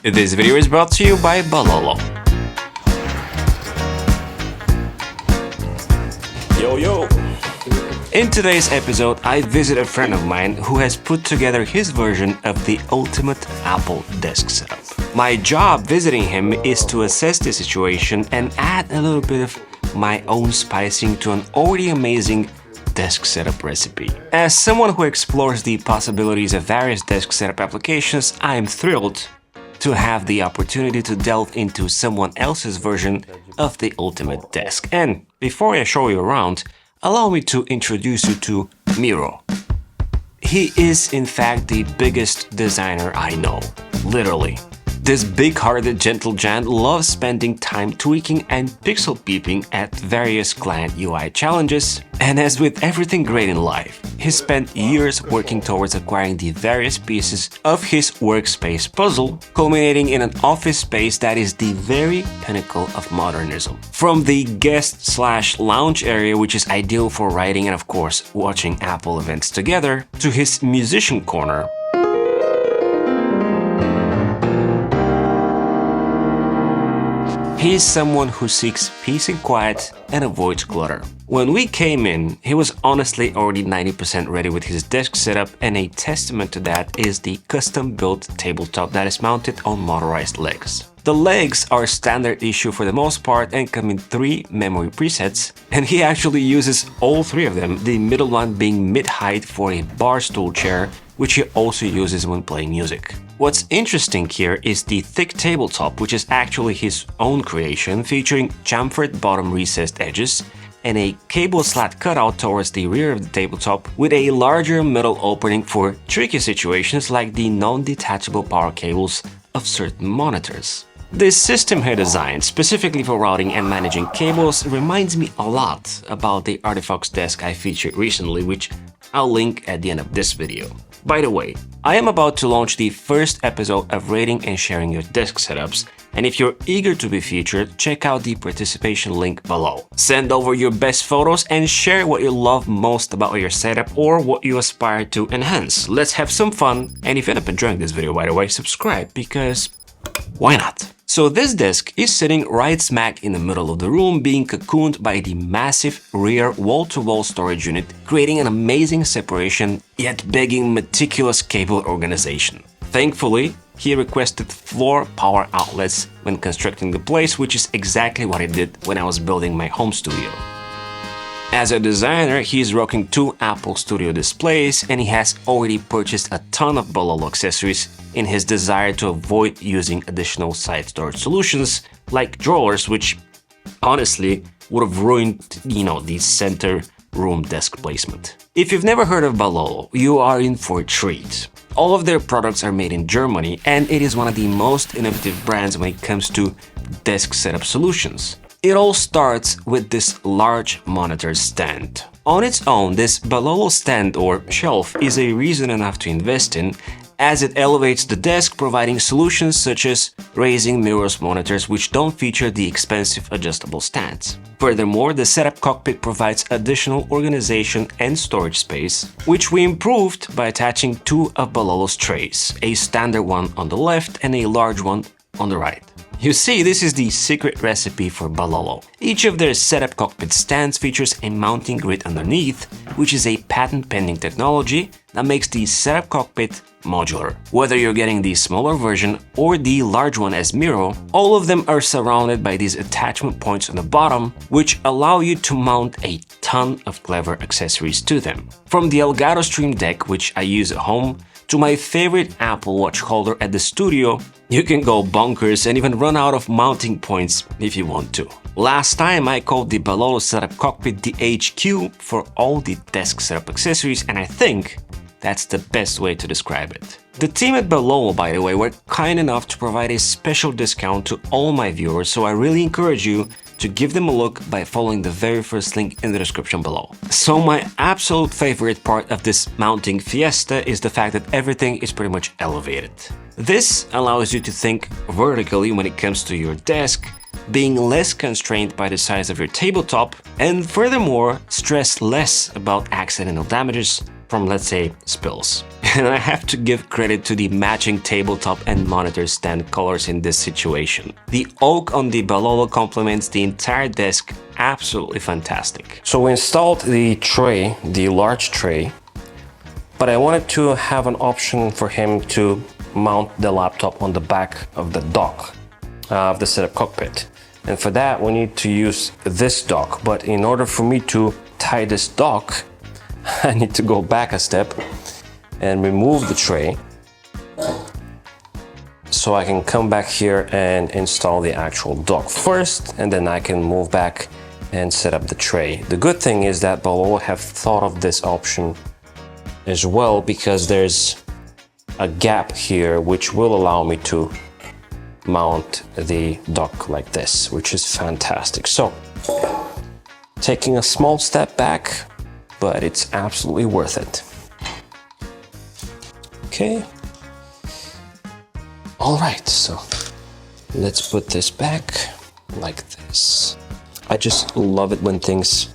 This video is brought to you by Balolo. Yo! In today's episode, I visit a friend of mine who has put together his version of the ultimate Apple desk setup. My job visiting him is to assess the situation and add a little bit of my own spicing to an already amazing desk setup recipe. As someone who explores the possibilities of various desk setup applications, I am thrilled to have the opportunity to delve into someone else's version of the ultimate desk. And before I show you around, allow me to introduce you to Miro. He is in fact the biggest designer I know, literally. This big-hearted gentle giant loves spending time tweaking and pixel peeping at various client UI challenges, and as with everything great in life, he spent years working towards acquiring the various pieces of his workspace puzzle, culminating in an office space that is the very pinnacle of modernism. From the guest/lounge area, which is ideal for writing and of course watching Apple events together, to his musician corner, he is someone who seeks peace and quiet and avoids clutter. When we came in, he was honestly already 90% ready with his desk setup, and a testament to that is the custom-built tabletop that is mounted on motorized legs. The legs are standard issue for the most part and come in 3 memory presets, and he actually uses all 3 of them, the middle one being mid-height for a bar stool chair, which he also uses when playing music. What's interesting here is the thick tabletop, which is actually his own creation, featuring chamfered bottom recessed edges and a cable slat cutout towards the rear of the tabletop with a larger metal opening for tricky situations like the non-detachable power cables of certain monitors. This system he designed specifically for routing and managing cables reminds me a lot about the Artifacts desk I featured recently, which I'll link at the end of this video. By the way, I am about to launch the first episode of rating and sharing your desk setups, and if you're eager to be featured, check out the participation link below. Send over your best photos and share what you love most about your setup or what you aspire to enhance. Let's have some fun, and if you end up enjoying this video, by the way, subscribe, because why not? So this desk is sitting right smack in the middle of the room, being cocooned by the massive rear wall-to-wall storage unit, creating an amazing separation, yet begging meticulous cable organization. Thankfully, he requested floor power outlets when constructing the place, which is exactly what I did when I was building my home studio. As a designer, he is rocking 2 Apple Studio displays, and he has already purchased a ton of Balolo accessories in his desire to avoid using additional side storage solutions like drawers, which honestly would have ruined, the center room desk placement. If you've never heard of Balolo, you are in for a treat. All of their products are made in Germany, and it is one of the most innovative brands when it comes to desk setup solutions. It all starts with this large monitor stand. On its own, this Balolo stand or shelf is a reason enough to invest in, as it elevates the desk, providing solutions such as raising mirrorless monitors which don't feature the expensive adjustable stands. Furthermore, the setup cockpit provides additional organization and storage space, which we improved by attaching 2 of Balolo's trays, a standard one on the left and a large one on the right. You see, this is the secret recipe for Balolo. Each of their setup cockpit stands features a mounting grid underneath, which is a patent-pending technology that makes the setup cockpit modular. Whether you're getting the smaller version or the large one as Miro, all of them are surrounded by these attachment points on the bottom, which allow you to mount a ton of clever accessories to them. From the Elgato Stream Deck, which I use at home, to my favorite Apple Watch holder at the studio, you can go bonkers and even run out of mounting points if you want to. Last time I called the Balolo setup cockpit the HQ for all the desk setup accessories, and I think that's the best way to describe it. The team at Balolo, by the way, were kind enough to provide a special discount to all my viewers, so I really encourage you to give them a look by following the very first link in the description below. So my absolute favorite part of this mounting fiesta is the fact that everything is pretty much elevated. This allows you to think vertically when it comes to your desk, being less constrained by the size of your tabletop, and furthermore, stress less about accidental damages from, let's say, spills. And I have to give credit to the matching tabletop and monitor stand colors in this situation. The oak on the Balolo complements the entire desk, absolutely fantastic. So we installed the tray, the large tray, but I wanted to have an option for him to mount the laptop on the back of the dock of the setup cockpit. And for that, we need to use this dock. But in order for me to tie this dock, I need to go back a step and remove the tray so I can come back here and install the actual dock first, and then I can move back and set up the tray. The good thing is that Balolo have thought of this option as well, because there's a gap here which will allow me to mount the dock like this, which is fantastic. So taking a small step back, but it's absolutely worth it. Okay. All right, so let's put this back like this. I just love it when things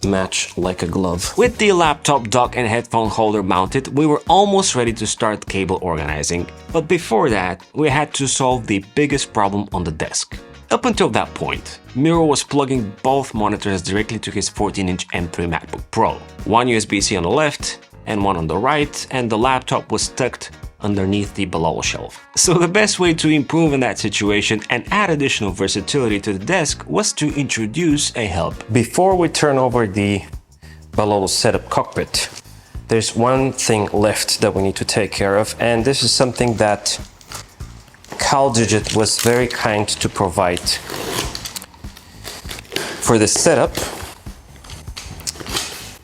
match like a glove. With the laptop dock and headphone holder mounted, we were almost ready to start cable organizing. But before that, we had to solve the biggest problem on the desk. Up until that point, Miro was plugging both monitors directly to his 14-inch M3 MacBook Pro. One USB-C on the left and one on the right, and the laptop was tucked underneath the Balolo shelf. So the best way to improve in that situation and add additional versatility to the desk was to introduce a hub. Before we turn over the Balolo setup cockpit, there's one thing left that we need to take care of, and this is something that CalDigit was very kind to provide for the setup,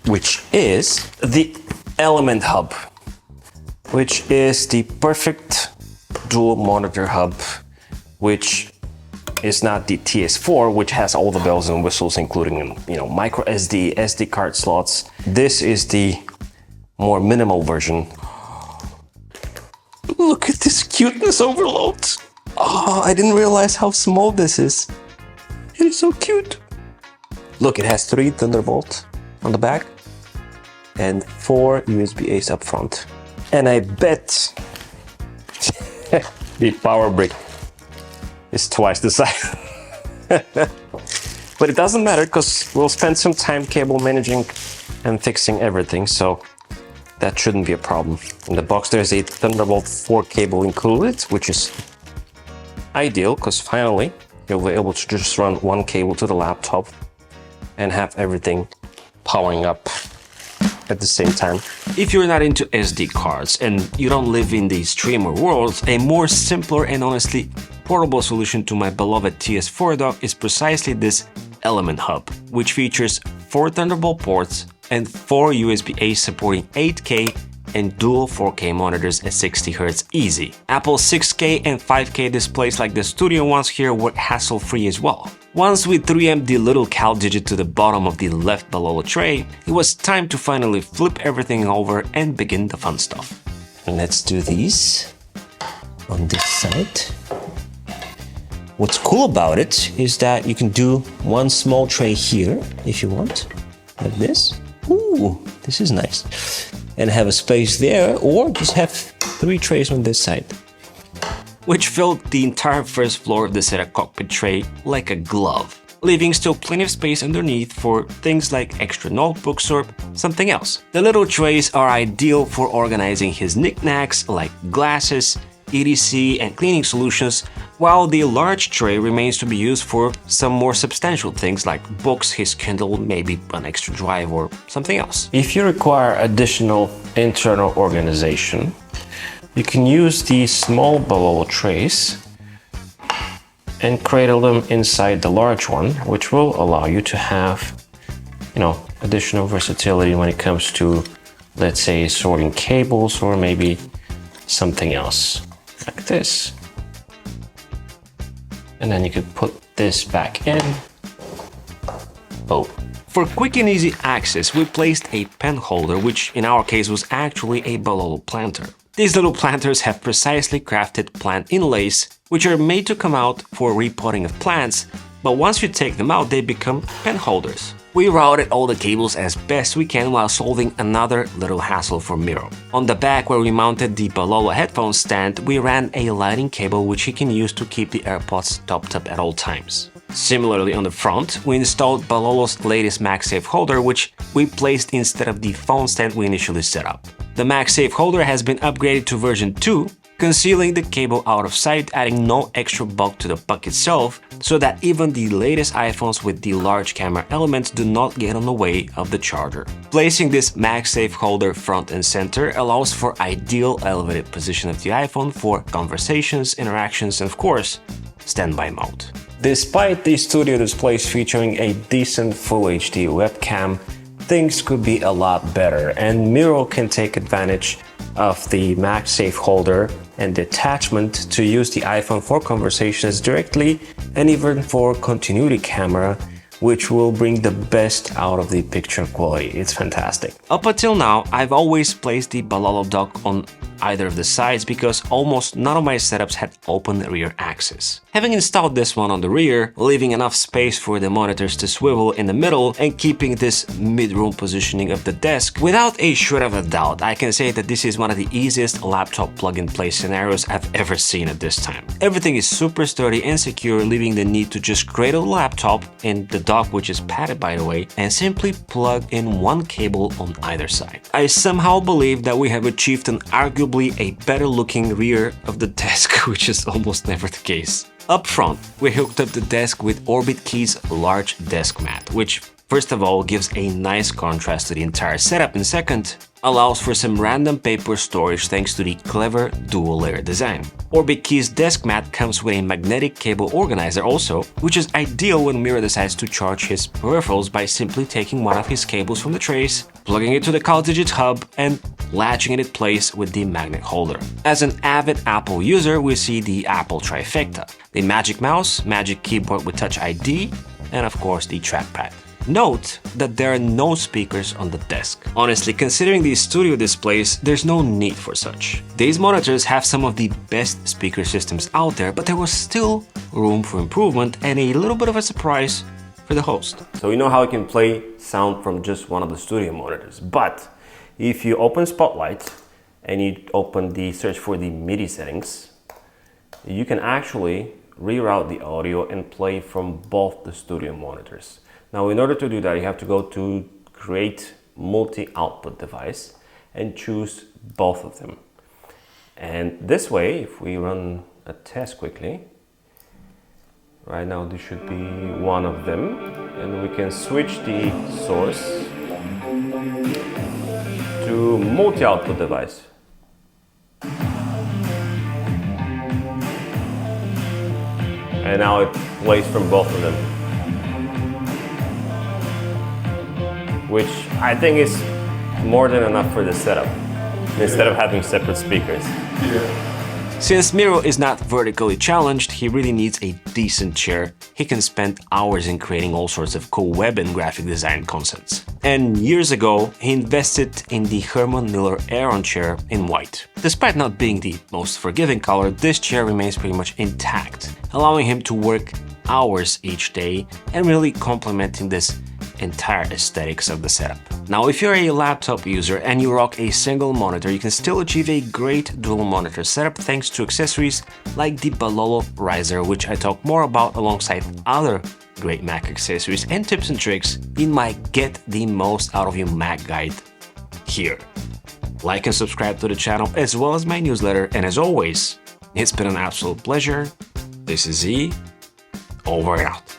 which is the Element Hub, which is the perfect dual monitor hub, which is not the TS4, which has all the bells and whistles, including, micro SD, SD card slots. This is the more minimal version. Look at this cuteness overload. Oh, I didn't realize how small this is. It is so cute. Look, it has 3 Thunderbolts on the back and 4 USB-A's up front. And I bet the power brick is twice the size. But it doesn't matter, because we'll spend some time cable managing and fixing everything, so that shouldn't be a problem. In the box there's a Thunderbolt 4 cable included, which is ideal, because finally you'll be able to just run one cable to the laptop and have everything powering up at the same time. If you're not into SD cards and you don't live in the streamer world, a more simpler and honestly portable solution to my beloved TS4 dock is precisely this Element Hub, which features 4 Thunderbolt ports and 4 USB-A supporting 8K and dual 4K monitors at 60Hz easy. Apple's 6K and 5K displays like the studio ones here work hassle-free as well. Once we 3M'd the little CalDigit to the bottom of the left Balolo tray, it was time to finally flip everything over and begin the fun stuff. Let's do these on this side. What's cool about it is that you can do one small tray here if you want, like this. Ooh, this is nice. And have a space there, or just have 3 trays on this side, which filled the entire first floor of the setup cockpit tray like a glove, leaving still plenty of space underneath for things like extra notebooks or something else. The little trays are ideal for organizing his knickknacks like glasses, EDC and cleaning solutions, while the large tray remains to be used for some more substantial things like books, his Kindle, maybe an extra drive or something else. If you require additional internal organization, you can use these small Balolo trays and cradle them inside the large one, which will allow you to have, additional versatility when it comes to, let's say, sorting cables or maybe something else. Like this. And then you could put this back in. Oh. For quick and easy access, we placed a pen holder, which in our case was actually a Balolo planter. These little planters have precisely crafted plant inlays, which are made to come out for repotting of plants, but once you take them out, they become pen holders. We routed all the cables as best we can while solving another little hassle for Miro. On the back where we mounted the Balolo headphone stand, we ran a lighting cable which he can use to keep the AirPods topped up at all times. Similarly, on the front, we installed Balolo's latest MagSafe Holder, which we placed instead of the phone stand we initially set up. The MagSafe Holder has been upgraded to version 2, concealing the cable out of sight, adding no extra bulk to the puck itself, so that even the latest iPhones with the large camera elements do not get on the way of the charger. Placing this MagSafe Holder front and center allows for ideal elevated position of the iPhone for conversations, interactions, and of course, standby mode. Despite the studio displays featuring a decent Full HD webcam, things could be a lot better, and Miro can take advantage of the MagSafe Holder and the attachment to use the iPhone for conversations directly and even for continuity camera, which will bring the best out of the picture quality. It's fantastic. Up until now, I've always placed the Balolo dock on either of the sides because almost none of my setups had open rear access. Having installed this one on the rear, leaving enough space for the monitors to swivel in the middle and keeping this mid-room positioning of the desk, without a shred of a doubt, I can say that this is one of the easiest laptop plug-and-play scenarios I've ever seen at this time. Everything is super sturdy and secure, leaving the need to just cradle the laptop in the dock, which is padded by the way, and simply plug in one cable on either side. I somehow believe that we have achieved an arguably a better looking rear of the desk, which is almost never the case. Up front, we hooked up the desk with Orbit Key's large desk mat, which first of all gives a nice contrast to the entire setup, and second, allows for some random paper storage thanks to the clever dual layer design. Orbit Key's desk mat comes with a magnetic cable organizer also, which is ideal when Miro decides to charge his peripherals by simply taking one of his cables from the trace, plugging it to the CallDigit hub, and latching it in place with the magnet holder. As an avid Apple user, we see the Apple trifecta: the Magic Mouse, Magic Keyboard with Touch ID, and of course the trackpad. Note that there are no speakers on the desk. Honestly, considering these studio displays, there's no need for such. These monitors have some of the best speaker systems out there, but there was still room for improvement and a little bit of a surprise for the host. So you know how you can play sound from just one of the studio monitors, but if you open Spotlight and you open the search for the MIDI settings, you can actually reroute the audio and play from both the studio monitors. Now, in order to do that, you have to go to Create Multi-Output Device and choose both of them. And this way, if we run a test quickly, right now this should be one of them, and we can switch the source to multi-output device. And now it plays from both of them, which I think is more than enough for the setup, instead of having separate speakers. Since Miro is not vertically challenged, he really needs a decent chair. He can spend hours in creating all sorts of cool web and graphic design concepts. And years ago, he invested in the Herman Miller Aeron chair in white. Despite not being the most forgiving color, this chair remains pretty much intact, allowing him to work hours each day and really complementing this entire aesthetics of the setup. Now, if you're a laptop user and you rock a single monitor, you can still achieve a great dual monitor setup thanks to accessories like the Balolo riser, which I talk more about alongside other great Mac accessories and tips and tricks in my Get the Most Out of Your Mac guide here. Like and subscribe to the channel as well as my newsletter, and as always, it's been an absolute pleasure. This is Z, over and out.